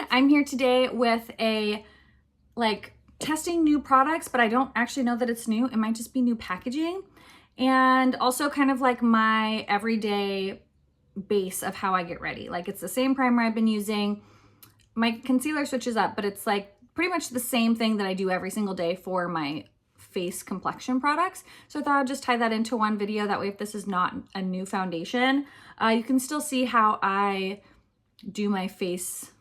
I'm here today with a testing new products, but I don't actually know that it's new. It might just be new packaging, and also kind of like my everyday base of how I get ready. Like, it's the same primer I've been using. My concealer switches up, but it's like pretty much the same thing that I do every single day for my face complexion products. So I thought I'd just tie that into one video. That way, if this is not a new foundation, you can still see how I do my face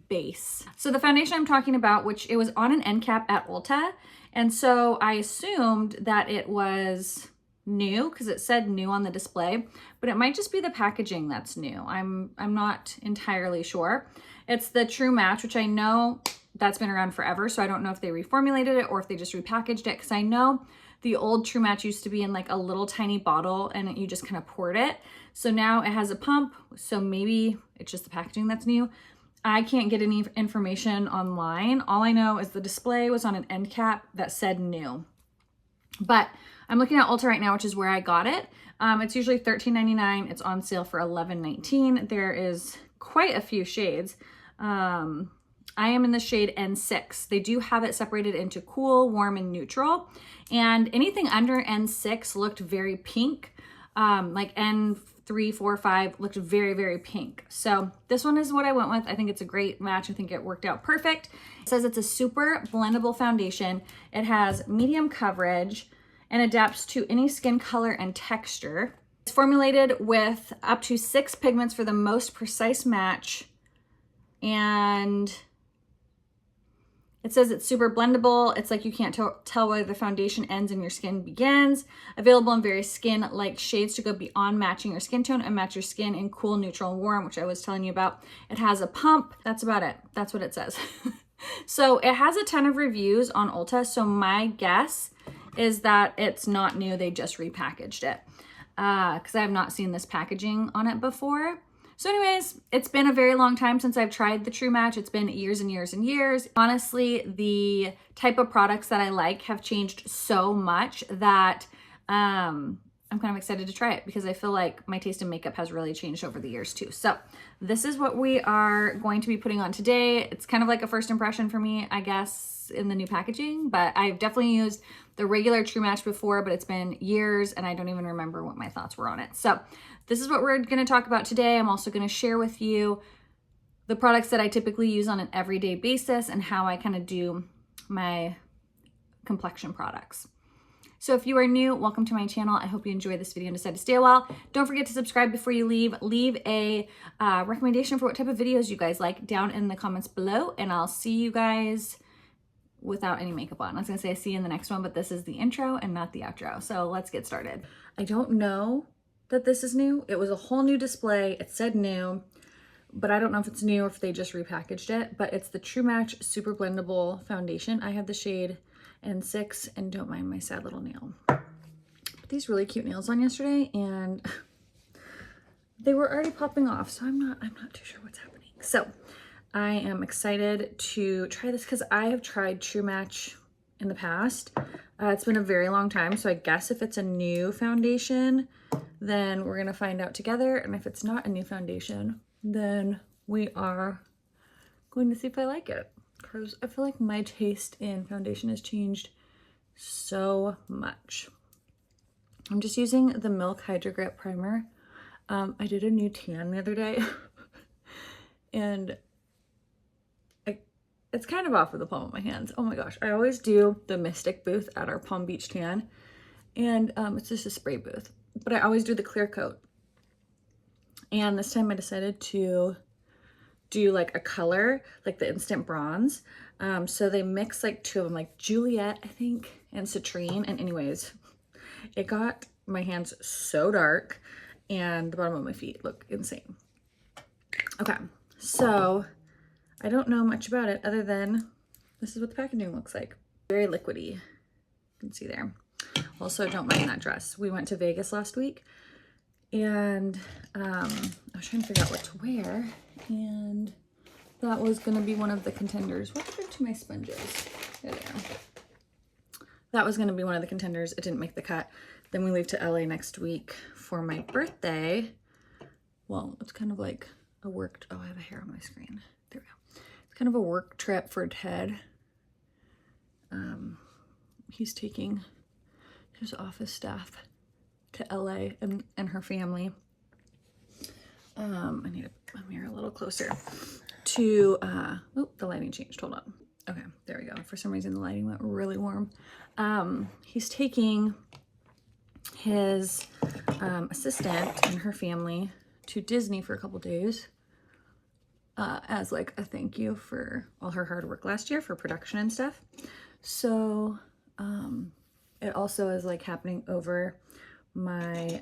base. So the foundation I'm talking about, which it was on an end cap at Ulta, and so I assumed that it was new because it said new on the display, but it might just be the packaging that's new. I'm not entirely sure. It's the True Match, which I know that's been around forever, so I don't know if they reformulated it or if they just repackaged it, because I know the old True Match used to be in like a little tiny bottle and you just kind of poured it. So now it has a pump, so maybe it's just the packaging that's new. I can't get any information online. All I know is the display was on an end cap that said new. But I'm looking at Ulta right now, which is where I got it. It's usually $13.99. It's on sale for $11.19. There is quite a few shades. I am in the shade N6. They do have it separated into cool, warm, and neutral. And anything under N6 looked very pink. Like N3, 4, 5 looked very, very pink. So this one is what I went with. I think it's a great match. I think it worked out perfect. It says it's a super blendable foundation. It has medium coverage and adapts to any skin color and texture. It's formulated with up to 6 pigments for the most precise match. And it says it's super blendable. It's like you can't tell where the foundation ends and your skin begins. Available in various skin-like shades to go beyond matching your skin tone and match your skin in cool, neutral, and warm, which I was telling you about. It has a pump. That's about it. That's what it says. So it has a ton of reviews on Ulta. So my guess is that it's not new. They just repackaged it because I have not seen this packaging on it before. So anyways, it's been a very long time since I've tried the True Match. It's been years and years and years. Honestly, the type of products that I like have changed so much that I'm kind of excited to try it because I feel like my taste in makeup has really changed over the years too. So this is what we are going to be putting on today. It's kind of like a first impression for me, I guess, in the new packaging, but I've definitely used the regular True Match before, but it's been years and I don't even remember what my thoughts were on it. So this is what we're going to talk about today. I'm also going to share with you the products that I typically use on an everyday basis and how I kind of do my complexion products. So if you are new, welcome to my channel. I hope you enjoy this video and decide to stay a while. Don't forget to subscribe before you leave. Leave a recommendation for what type of videos you guys like down in the comments below, and I'll see you guys without any makeup on. I was gonna say I see you in the next one, but this is the intro and not the outro. So let's get started. I don't know that this is new. It was a whole new display. It said new, but I don't know if it's new or if they just repackaged it, but it's the True Match Super Blendable Foundation. I have the shade N6, and don't mind my sad little nail. Put these really cute nails on yesterday and they were already popping off, so I'm not too sure what's happening. So I am excited to try this because I have tried True Match in the past. It's been a very long time, so I guess if it's a new foundation, then we're gonna find out together. And if it's not a new foundation, then we are going to see if I like it. Because I feel like my taste in foundation has changed so much. I'm just using the Milk Hydro Grip Primer. I did a new tan the other day and it's kind of off with the palm of my hands. Oh my gosh, I always do the Mystic booth at our Palm Beach tan, and it's just a spray booth, but I always do the clear coat. And this time I decided to do like a color, like the instant bronze. So they mix like 2 of them, like Juliet, I think, and Citrine. And anyways, it got my hands so dark and the bottom of my feet look insane. Okay, so I don't know much about it other than this is what the packaging looks like. Very liquidy, you can see there. Also, don't mind that dress. We went to Vegas last week and I was trying to figure out what to wear, and that was going to be one of the contenders. What happened to my sponges? There they are. That was going to be one of the contenders. It didn't make the cut. Then we leave to LA next week for my birthday. Well, it's kind of like a worked, oh, I have a hair on my screen. There we go. kind of a work trip for Ted. He's taking his office staff to LA and her family. I need to put my mirror a little closer to, oh, the lighting changed, hold on. Okay, there we go. For some reason, the lighting went really warm. He's taking his assistant and her family to Disney for a couple days as like a thank you for all her hard work last year for production and stuff. So it also is like happening over my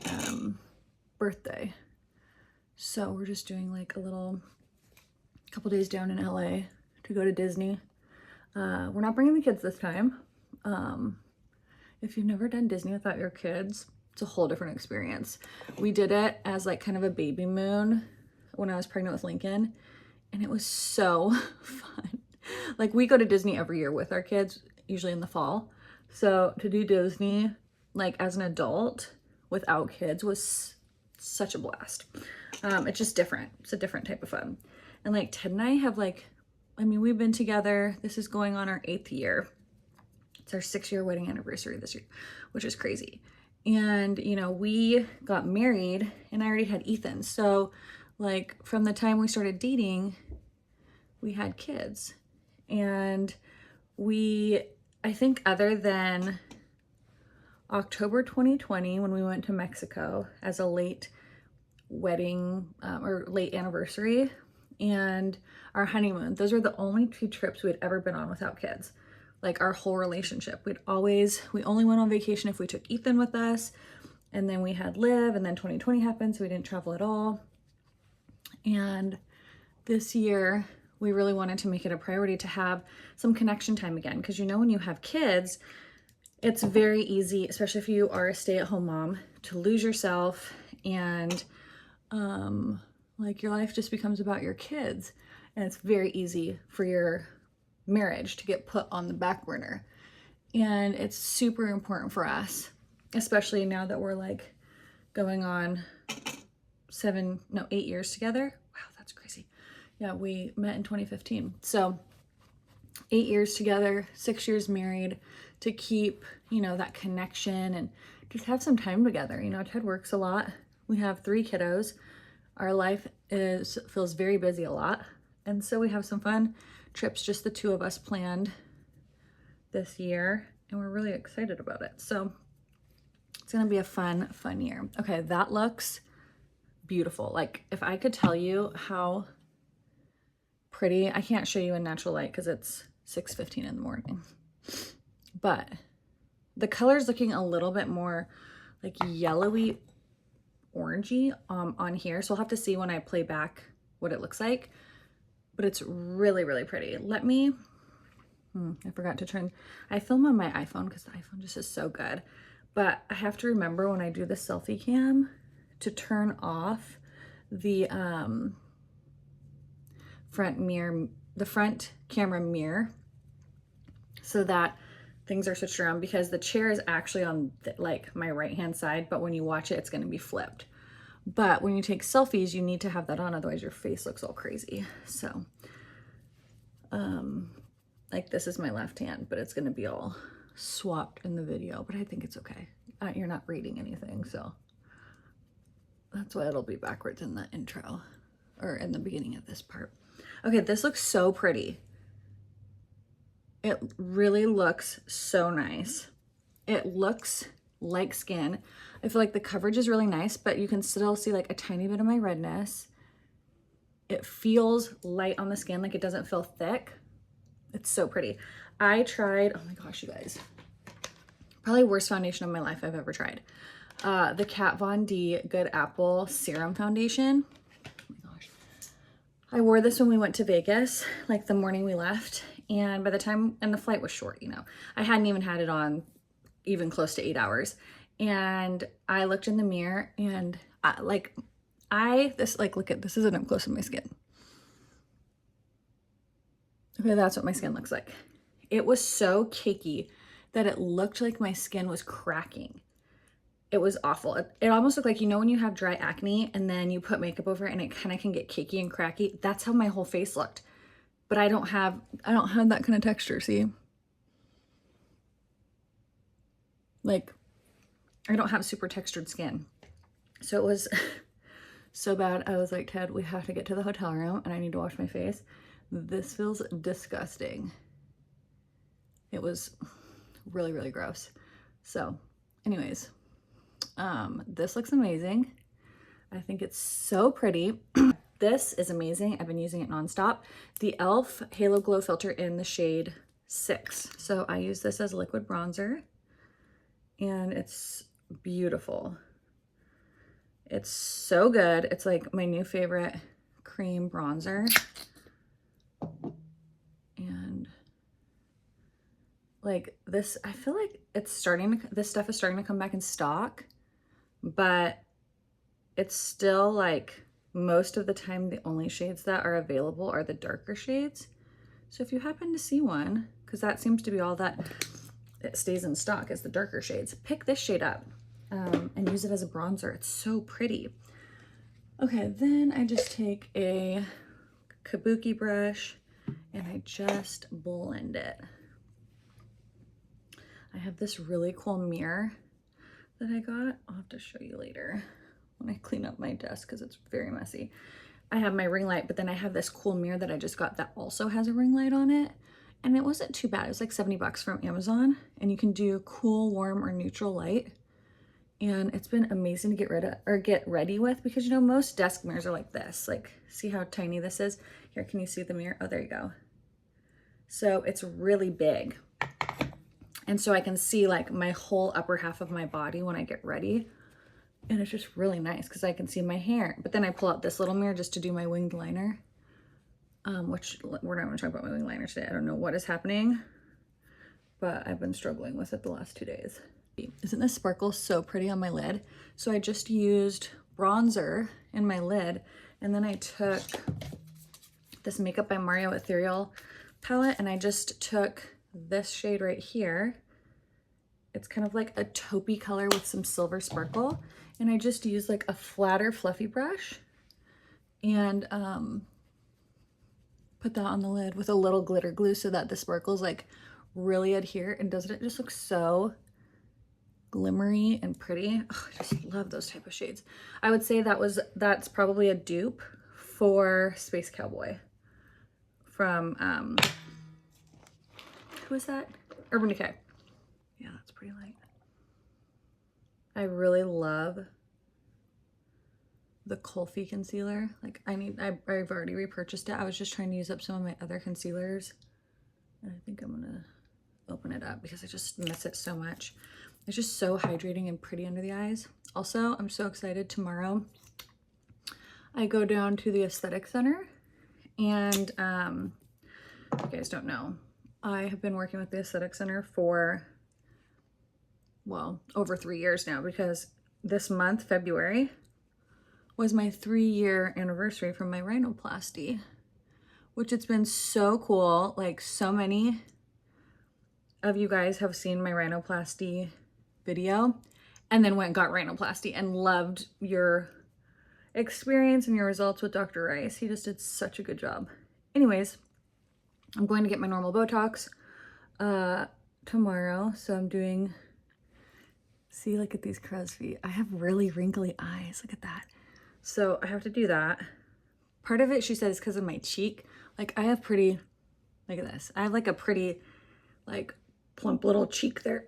birthday. So we're just doing like a couple days down in LA to go to Disney. We're not bringing the kids this time. If you've never done Disney without your kids, it's a whole different experience. We did it as like kind of a baby moon when I was pregnant with Lincoln, and it was so fun. Like we go to Disney every year with our kids, usually in the fall. So to do Disney like as an adult without kids was such a blast. It's just different. It's a different type of fun. And like Ted and I have like, I mean, we've been together. This is going on our 8th year. It's our 6-year wedding anniversary this year, which is crazy. And, you know, we got married and I already had Ethan. So like from the time we started dating, we had kids. And I think other than October 2020, when we went to Mexico as a late wedding or late anniversary, and our honeymoon, those are the only 2 trips we'd ever been on without kids. Like our whole relationship, we only went on vacation if we took Ethan with us, and then we had Liv, and then 2020 happened, so we didn't travel at all. And this year we really wanted to make it a priority to have some connection time again, because you know when you have kids, it's very easy, especially if you are a stay-at-home mom, to lose yourself, and like your life just becomes about your kids, and it's very easy for your marriage to get put on the back burner. And it's super important for us, especially now that we're like going on 8 years together. Wow, that's crazy. Yeah, we met in 2015. So 8 years together, 6 years married, to keep, you know, that connection and just have some time together. You know, Ted works a lot. We have 3 kiddos. Our life feels very busy a lot. And so we have some fun trips, just the 2 of us planned this year, and we're really excited about it. So it's gonna be a fun year. Okay, that looks beautiful. Like if I could tell you how pretty, I can't show you in natural light because it's 6:15 in the morning, but the color's looking a little bit more like yellowy orangey on here. So I'll have to see when I play back what it looks like, but it's really, really pretty. Let me, I forgot to turn, I film on my iPhone because the iPhone just is so good, but I have to remember when I do the selfie cam to turn off the front camera mirror, so that things are switched around, because the chair is actually on like my right hand side, but when you watch it, it's going to be flipped. But when you take selfies, you need to have that on, otherwise your face looks all crazy. So like this is my left hand, but it's going to be all swapped in the video, but I think it's okay. You're not reading anything, so that's why it'll be backwards in the intro or in the beginning of this part. Okay, this looks so pretty. It really looks so nice. It looks like skin. I feel like the coverage is really nice, but you can still see like a tiny bit of my redness. It feels light on the skin, like it doesn't feel thick. It's so pretty. I tried, oh my gosh, you guys, probably worst foundation of my life I've ever tried. The Kat Von D Good Apple Serum Foundation. Oh my gosh. I wore this when we went to Vegas, like the morning we left. And by the time, and the flight was short, you know, I hadn't even had it on even close to 8 hours. And I looked in the mirror and look at, this is an up close of my skin. Okay, that's what my skin looks like. It was so cakey that it looked like my skin was cracking. It was awful. It almost looked like, you know, when you have dry acne and then you put makeup over it and it kind of can get cakey and cracky. That's how my whole face looked. but I don't have that kind of texture, see? Like, I don't have super textured skin. So it was so bad. I was like, Ted, we have to get to the hotel room and I need to wash my face. This feels disgusting. It was really, really gross. So anyways, this looks amazing. I think it's so pretty. This is amazing. I've been using it nonstop. The e.l.f. Halo Glow Filter in the shade 6. So I use this as liquid bronzer and it's beautiful. It's so good. It's like my new favorite cream bronzer. And like this, I feel like it's starting to, this stuff is starting to come back in stock, but it's still like most of the time the only shades that are available are the darker shades. So if you happen to see one, because that seems to be all that it stays in stock is the darker shades, pick this shade up and use it as a bronzer. It's so pretty. Okay, then I just take a kabuki brush and I just blend it. I have this really cool mirror that I got. I'll have to show you later when I clean up my desk because it's very messy. I have my ring light, but then I have this cool mirror that I just got that also has a ring light on it. And it wasn't too bad. It was like 70 bucks from Amazon, and you can do cool, warm, or neutral light. And it's been amazing to get rid of or get ready with, because you know most desk mirrors are like this. Like, see how tiny this is? Here, can you see the mirror? Oh, there you go. So it's really big. And so I can see like my whole upper half of my body when I get ready. And it's just really nice because I can see my hair. But then I pull out this little mirror just to do my winged liner. Which we're not going to talk about my wing liner today. I don't know what is happening, but I've been struggling with it the last 2 days. Isn't this sparkle so pretty on my lid? So I just used bronzer in my lid, and then I took this Makeup by Mario Ethereal palette, and I just took this shade right here. It's kind of like a taupey color with some silver sparkle, and I just used like a flatter, fluffy brush, and put that on the lid with a little glitter glue so that the sparkles like really adhere. And doesn't it just look so glimmery and pretty? Oh, I just love those type of shades. I would say that's probably a dupe for Space Cowboy from who is that? Urban Decay. Yeah, that's pretty light. I really love the Kulfi concealer. Like I've already repurchased it. I was just trying to use up some of my other concealers, and I think I'm gonna open it up because I just miss it so much. It's just so hydrating and pretty under the eyes. Also, I'm so excited. Tomorrow I go down to the Aesthetic Center, and you guys don't know, I have been working with the Aesthetic Center for, well, over 3 years now, because this month, February, was my 3-year anniversary from my rhinoplasty, which it's been so cool. Like, so many of you guys have seen my rhinoplasty video and then went and got rhinoplasty and loved your experience and your results with Dr. Rice. He just did such a good job. Anyways, I'm going to get my normal Botox tomorrow. So I'm doing, see, look at these crow's feet. I have really wrinkly eyes. Look at that. So I have to do that. Part of it, she says, because of my cheek. Like, I have pretty, look at this. I have like a pretty, like, plump little cheek there.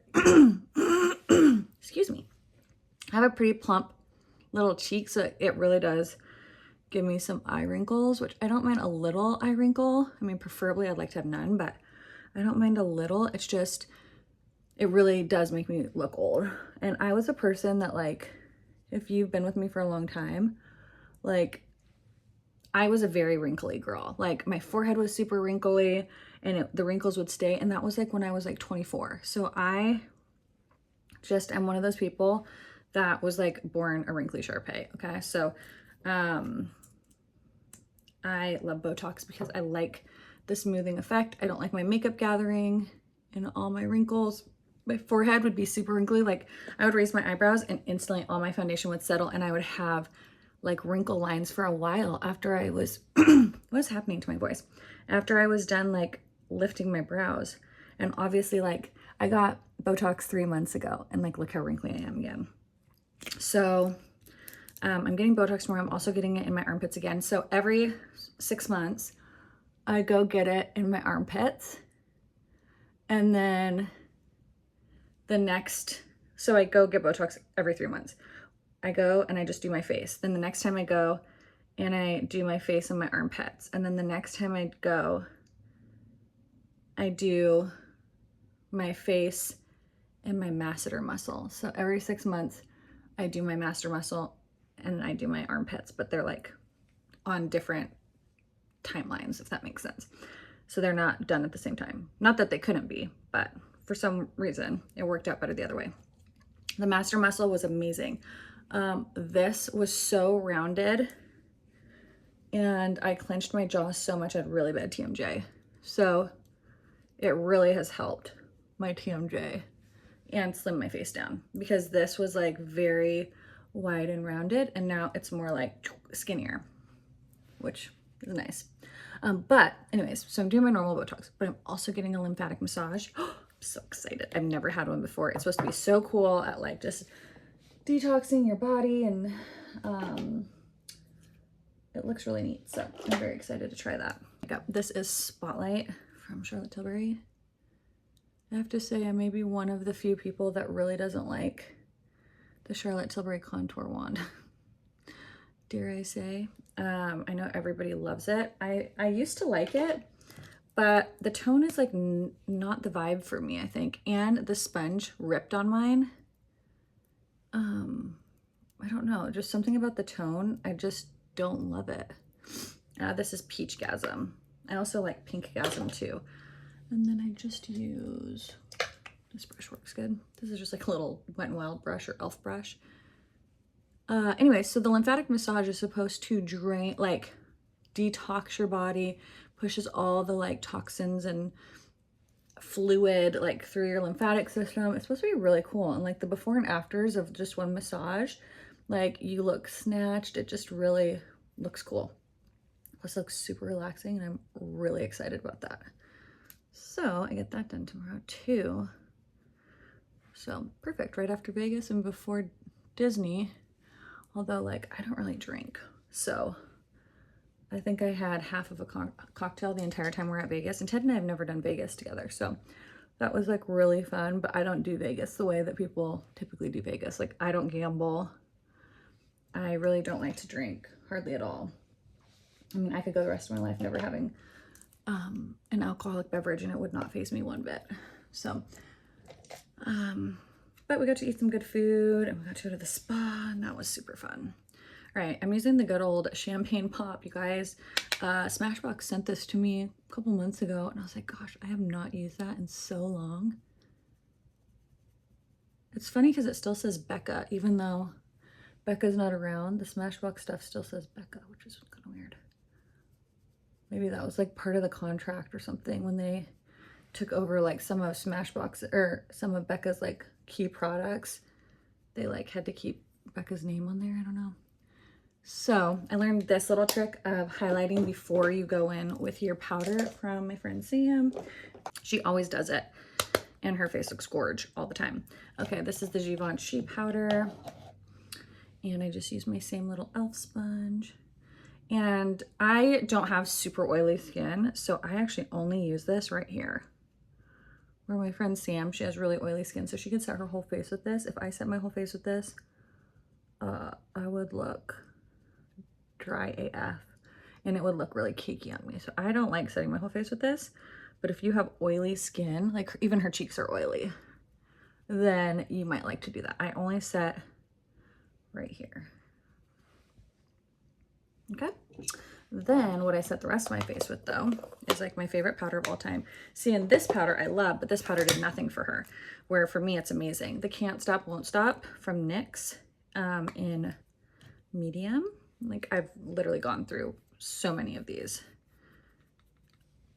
Excuse me. I have a pretty plump little cheek, so it really does give me some eye wrinkles, which I don't mind a little eye wrinkle. I mean, preferably I'd like to have none, but I don't mind a little. It's just, it really does make me look old. And I was a person that, like, if you've been with me for a long time, like, I was a very wrinkly girl. Like, my forehead was super wrinkly, and the wrinkles would stay. And that was like when I was like 24. So I just am one of those people that was like born a wrinkly Shar-Pei. Okay. So, I love Botox because I like the smoothing effect. I don't like my makeup gathering and all my wrinkles. My forehead would be super wrinkly. Like, I would raise my eyebrows and instantly all my foundation would settle, and I would have like wrinkle lines for a while after I was, what's happening to my voice? After I was done like lifting my brows. And obviously like I got Botox 3 months ago and like look how wrinkly I am again. So I'm getting Botox more. I'm also getting it in my armpits again. So every 6 months I go get it in my armpits. And then the next, so I go get Botox every 3 months. I go and I just do my face. Then the next time I go and I do my face and my armpits. And then the next time I go, I do my face and my masseter muscle. So every 6 months I do my masseter muscle and I do my armpits, but they're like on different timelines, if that makes sense. So they're not done at the same time. Not that they couldn't be, but for some reason it worked out better the other way. The masseter muscle was amazing. This was so rounded and I clenched my jaw so much I had really bad TMJ. So it really has helped my TMJ and slim my face down, because this was like very wide and rounded and now it's more like skinnier, which is nice. But anyways, so I'm doing my normal Botox, but I'm also getting a lymphatic massage. I'm so excited. I've never had one before. It's supposed to be so cool at like just detoxing your body, and it looks really neat. So I'm very excited to try that. This is Spotlight from Charlotte Tilbury. I have to say I may be one of the few people that really doesn't like the Charlotte Tilbury contour wand. Dare I say. I know everybody loves it. I used to like it, but the tone is like not the vibe for me, I think. And the sponge ripped on mine. I don't know, just something about the tone. I just don't love it. This is Peachgasm. I also like Pinkgasm too. And then I just use, this brush works good. This is just like a little Wet n Wild brush or elf brush. Anyway, so the lymphatic massage is supposed to drain, like detox your body, pushes all the like toxins and fluid like through your lymphatic system. It's supposed to be really cool. And like the before and afters of just one massage, like you look snatched. It just really looks cool. Plus it looks super relaxing and I'm really excited about that. So I get that done tomorrow too. So perfect, right after Vegas and before Disney. Although like I don't really drink, so I think I had half of a cocktail the entire time we're at Vegas. And Ted and I have never done Vegas together, so that was like really fun. But I don't do Vegas the way that people typically do Vegas. Like I don't gamble. I really don't like to drink hardly at all. I mean, I could go the rest of my life never having an alcoholic beverage and it would not faze me one bit. So but we got to eat some good food and we got to go to the spa and that was super fun. All right, I'm using the good old champagne pop, you guys. Smashbox sent this to me a couple months ago and I was like, gosh, I have not used that in so long. It's funny because it still says Becca, even though Becca's not around. The Smashbox stuff still says Becca, which is kind of weird. Maybe that was like part of the contract or something when they took over like some of Smashbox or some of Becca's like key products. They like had to keep Becca's name on there. I don't know. So I learned this little trick of highlighting before you go in with your powder from my friend Sam. She always does it and her face looks gorge all the time. Okay, this is the Givenchy powder and I just use my same little elf sponge. And I don't have super oily skin, so I actually only use this right here. Where my friend Sam, she has really oily skin, so she could set her whole face with this. If I set my whole face with this, I would look dry AF and it would look really cakey on me. So I don't like setting my whole face with this, but if you have oily skin, like even her cheeks are oily, then you might like to do that. I only set right here. Okay. Then what I set the rest of my face with though is like my favorite powder of all time. See, and this powder I love, but this powder did nothing for her. Where for me, it's amazing. The Can't Stop, Won't Stop from NYX in medium. Like I've literally gone through so many of these.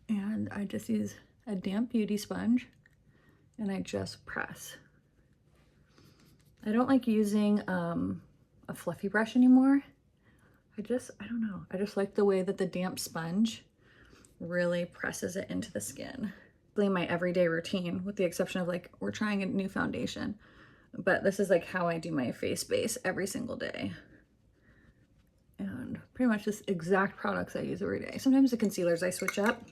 And I just use a damp beauty sponge and I just press. I don't like using a fluffy brush anymore. I don't know. I just like the way that the damp sponge really presses it into the skin. My everyday routine, with the exception of like, we're trying a new foundation, but this is like how I do my face base every single day. And pretty much this exact products I use every day. Sometimes the concealers I switch up,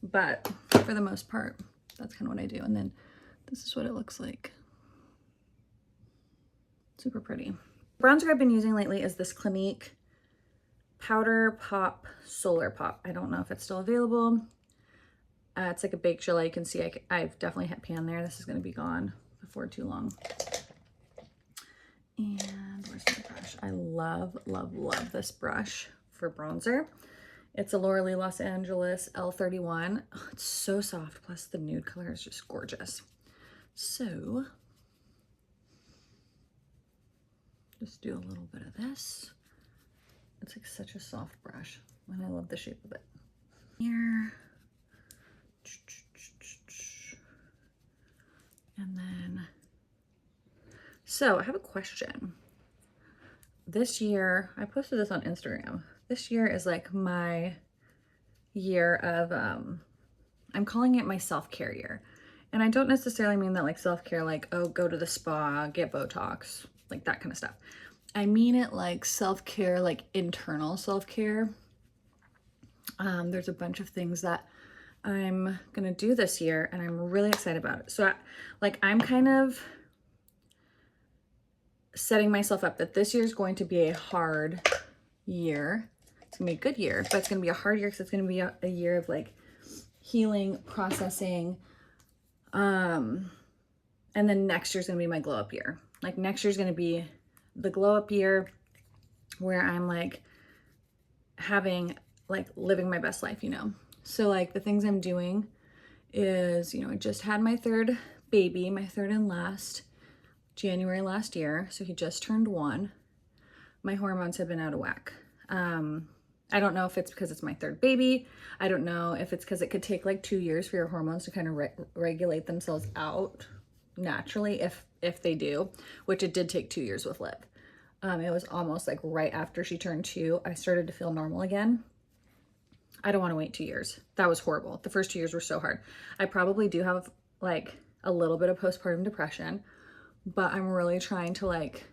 but for the most part, that's kind of what I do. And then this is what it looks like. Super pretty. Bronzer I've been using lately is this Clinique Powder Pop Solar Pop. I don't know if it's still available. It's like a baked gel. You can see I've definitely hit pan there. This is going to be gone before too long. And where's my brush? I love, love, love this brush for bronzer. It's a Laura Lee Los Angeles L31. Oh, it's so soft. Plus the nude color is just gorgeous. So just do a little bit of this. It's like such a soft brush, and I love the shape of it. Here. And then, so I have a question. This year, I posted this on Instagram. This year is like my year of, I'm calling it my self-care year. And I don't necessarily mean that like self-care, like, oh, go to the spa, get Botox, like that kind of stuff. I mean it like self-care, like internal self-care. There's a bunch of things that I'm gonna do this year, and I'm really excited about it. So I'm kind of setting myself up that this year is going to be a hard year. It's gonna be a good year, but it's gonna be a hard year because it's gonna be a year of like healing, processing, and then next year's gonna be my glow up year. Like next year's gonna be the glow up year where I'm like living my best life, you know? So like the things I'm doing is, you know, I just had my third baby, my third and last, January last year. So he just turned 1. My hormones have been out of whack. I don't know if it's because it's my third baby. I don't know if it's because it could take like 2 years for your hormones to kind of regulate themselves out naturally, if they do, which it did take 2 years with Liv. It was almost like right after she turned 2, I started to feel normal again. I don't want to wait 2 years. That was horrible. The first 2 years were so hard. I probably do have like a little bit of postpartum depression, but I'm really trying to like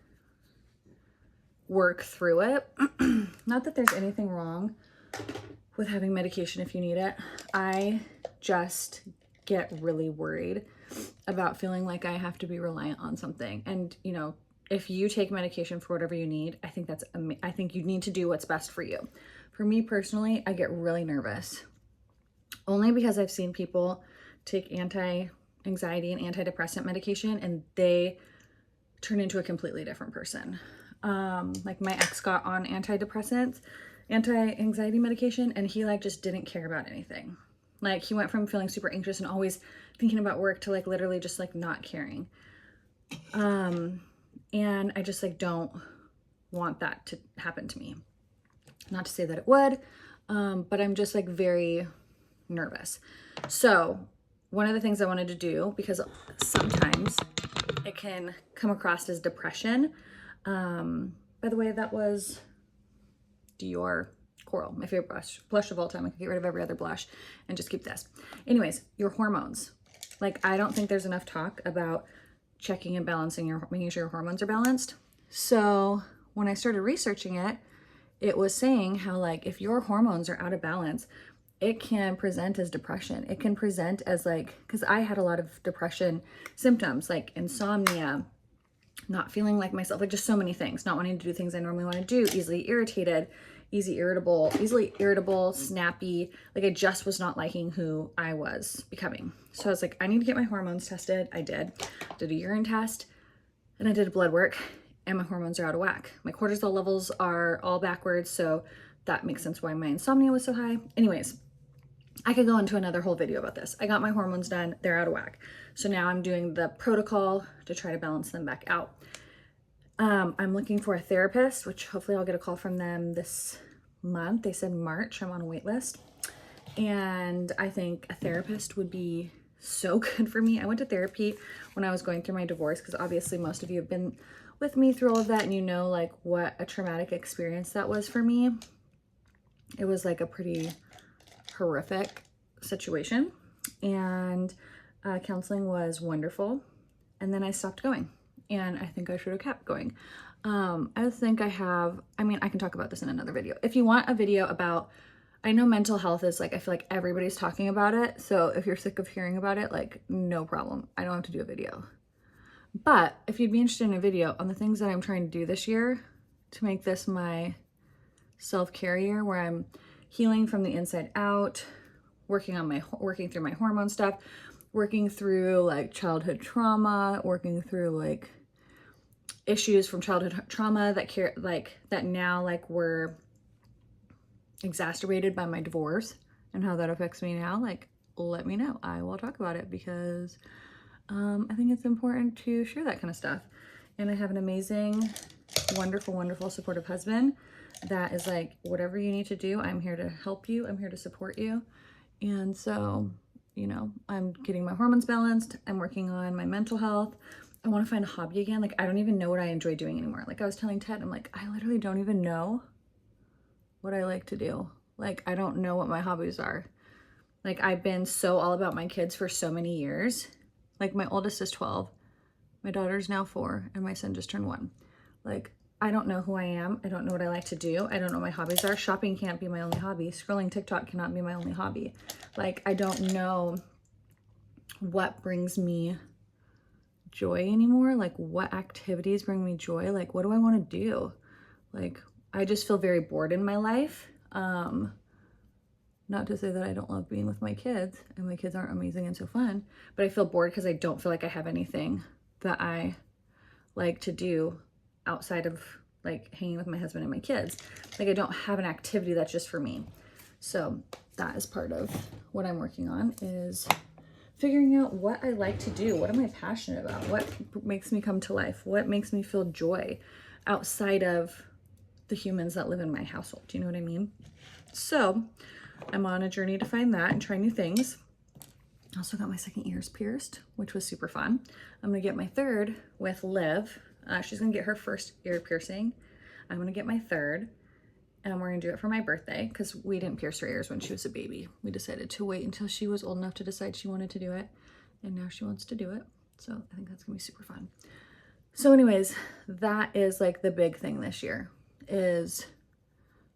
work through it. Not that there's anything wrong with having medication if you need it. I just get really worried about feeling like I have to be reliant on something. And, you know, if you take medication for whatever you need, I think you need to do what's best for you. For me personally, I get really nervous only because I've seen people take anti-anxiety and antidepressant medication and they turn into a completely different person. Like my ex got on antidepressants, anti-anxiety medication, and he like just didn't care about anything. Like he went from feeling super anxious and always thinking about work to like literally just like not caring. And I just like don't want that to happen to me. Not to say that it would, but I'm just like very nervous. So one of the things I wanted to do, because sometimes it can come across as depression. By the way, that was Dior Coral, my favorite blush of all time. I could get rid of every other blush and just keep this. Anyways, your hormones. Like, I don't think there's enough talk about checking and balancing making sure your hormones are balanced. So when I started researching it, it was saying how like if your hormones are out of balance, it can present as depression. It can present as like, because I had a lot of depression symptoms like insomnia, not feeling like myself, like just so many things, not wanting to do things I normally want to do, easily irritated, easily irritable, snappy. Like I just was not liking who I was becoming. So I was like, I need to get my hormones tested. I did a urine test and I did blood work and my hormones are out of whack. My cortisol levels are all backwards. So that makes sense why my insomnia was so high. Anyways, I could go into another whole video about this. I got my hormones done. They're out of whack. So now I'm doing the protocol to try to balance them back out. I'm looking for a therapist, which hopefully I'll get a call from them this month. They said March. I'm on a wait list. And I think a therapist would be so good for me. I went to therapy when I was going through my divorce because obviously most of you have been with me through all of that, and you know like what a traumatic experience that was for me. It was like a pretty horrific situation, and counseling was wonderful. And then I stopped going, and I think I should have kept going. I think I can talk about this in another video. If you want a video about, I know mental health is like, I feel like everybody's talking about it. So if you're sick of hearing about it, like no problem. I don't have to do a video. But if you'd be interested in a video on the things that I'm trying to do this year to make this my self-care year, where I'm healing from the inside out, working through my hormone stuff, working through like childhood trauma, working through like issues from childhood trauma that now like were exacerbated by my divorce, and how that affects me now, like let me know. I will talk about it because I think it's important to share that kind of stuff. And I have an amazing, wonderful, wonderful, supportive husband that is like, whatever you need to do, I'm here to help you. I'm here to support you. And so, you know, I'm getting my hormones balanced. I'm working on my mental health. I want to find a hobby again. Like, I don't even know what I enjoy doing anymore. Like I was telling Ted, I'm like, I literally don't even know what I like to do. Like, I don't know what my hobbies are. Like, I've been so all about my kids for so many years. Like, my oldest is 12, my daughter's now 4, and my son just turned 1. Like, I don't know who I am. I don't know what I like to do. I don't know what my hobbies are. Shopping can't be my only hobby. Scrolling TikTok cannot be my only hobby. Like, I don't know what brings me joy anymore. Like, what activities bring me joy? Like, what do I want to do? Like, I just feel very bored in my life. Not to say that I don't love being with my kids, and my kids aren't amazing and so fun, but I feel bored because I don't feel like I have anything that I like to do outside of like hanging with my husband and my kids. Like, I don't have an activity that's just for me. So that is part of what I'm working on, is figuring out what I like to do. What am I passionate about? What makes me come to life? What makes me feel joy outside of the humans that live in my household? Do you know what I mean? So I'm on a journey to find that and try new things. I also got my second ears pierced, which was super fun. I'm gonna get my third with Liv. She's gonna get her first ear piercing. I'm gonna get my third, and we're gonna do it for my birthday because we didn't pierce her ears when she was a baby. We decided to wait until she was old enough to decide she wanted to do it, and now she wants to do it. So I think that's gonna be super fun. So anyways, that is like the big thing this year, is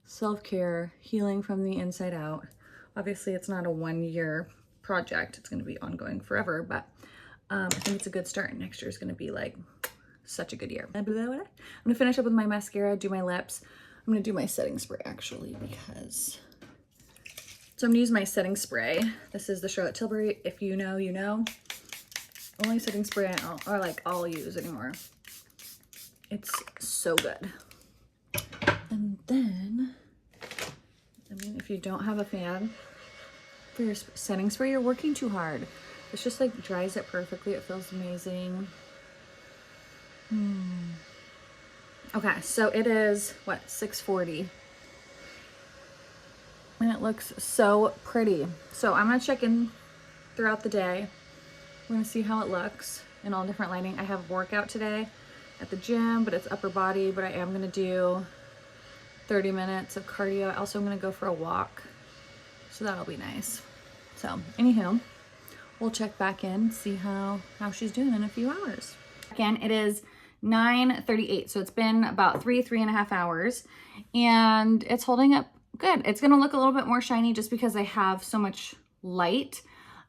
self-care, healing from the inside out. Obviously, it's not a 1-year project. It's going to be ongoing forever, but I think it's a good start. Next year is going to be like such a good year. I'm going to finish up with my mascara, do my lips. I'm going to do my setting spray actually, because so I'm going to use my setting spray. This is the Charlotte Tilbury. If you know, you know. Only setting spray I'll use anymore. It's so good. And then, I mean, if you don't have a fan for your setting spray, you're working too hard. It's just like dries it perfectly. It feels amazing. Okay, so it is, what, 6:40. And it looks so pretty. So I'm gonna check in throughout the day. We're gonna see how it looks in all different lighting. I have a workout today at the gym, but it's upper body, but I am gonna do 30 minutes of cardio. Also, I'm gonna go for a walk, so that'll be nice. So anywho, we'll check back in, see how she's doing in a few hours. Again, it is 9:38, so it's been about 3.5 hours, and it's holding up good. It's gonna look a little bit more shiny just because I have so much light,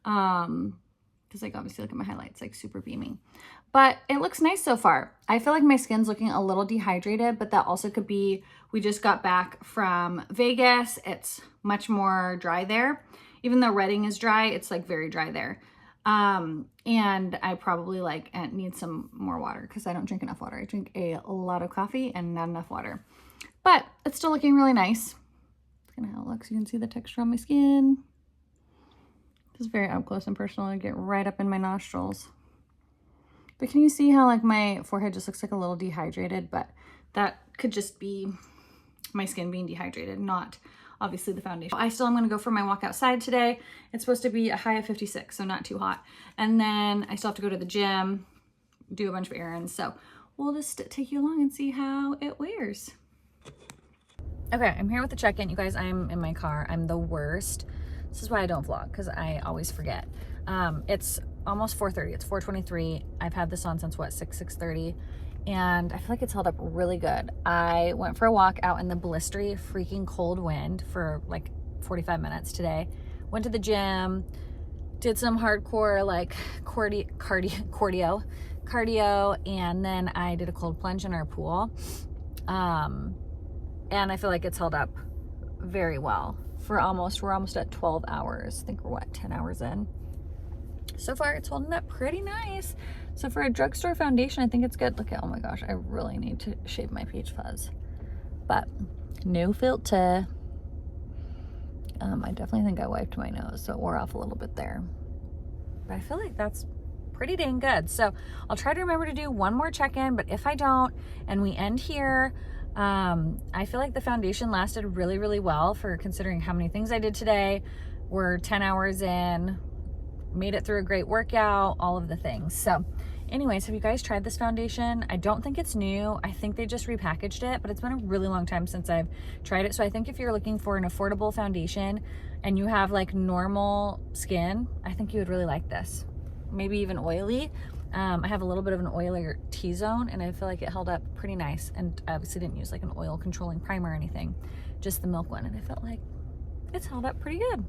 because like obviously look at my highlights, like super beaming. But it looks nice so far. I feel like my skin's looking a little dehydrated, but that also could be, we just got back from Vegas. It's much more dry there. Even though Redding is dry, it's like very dry there. And I probably like need some more water because I don't drink enough water. I drink a lot of coffee and not enough water. But it's still looking really nice. That's kind of how it looks. You can see the texture on my skin. This is very up close and personal. I get right up in my nostrils. But can you see how like my forehead just looks like a little dehydrated? But that could just be my skin being dehydrated, not obviously the foundation. I still am gonna go for my walk outside today. It's supposed to be a high of 56, so not too hot. And then I still have to go to the gym, do a bunch of errands. So we'll just take you along and see how it wears. Okay, I'm here with the check-in. You guys, I'm in my car. I'm the worst. This is why I don't vlog, because I always forget. It's almost 4:30. It's 4:23. I've had this on since what, 6:30, and I feel like it's held up really good. I went for a walk out in the blistery freaking cold wind for like 45 minutes today. Went to the gym, did some hardcore like cardio, and then I did a cold plunge in our pool. And I feel like it's held up very well for we're almost at 12 hours. I think we're what, 10 hours in. So far it's holding up pretty nice. So for a drugstore foundation, I think it's good. Look at, oh my gosh, I really need to shave my peach fuzz. But no filter. I definitely think I wiped my nose, so it wore off a little bit there. But I feel like that's pretty dang good. So I'll try to remember to do one more check-in, but if I don't and we end here, I feel like the foundation lasted really, really well for considering how many things I did today. We're 10 hours in, made it through a great workout, all of the things. So anyways, have you guys tried this foundation? I don't think it's new. I think they just repackaged it, but it's been a really long time since I've tried it. So I think if you're looking for an affordable foundation and you have like normal skin, I think you would really like this. Maybe even oily. I have a little bit of an oilier T-zone, and I feel like it held up pretty nice. And I obviously didn't use like an oil controlling primer or anything, just the milk one. And I felt like it's held up pretty good.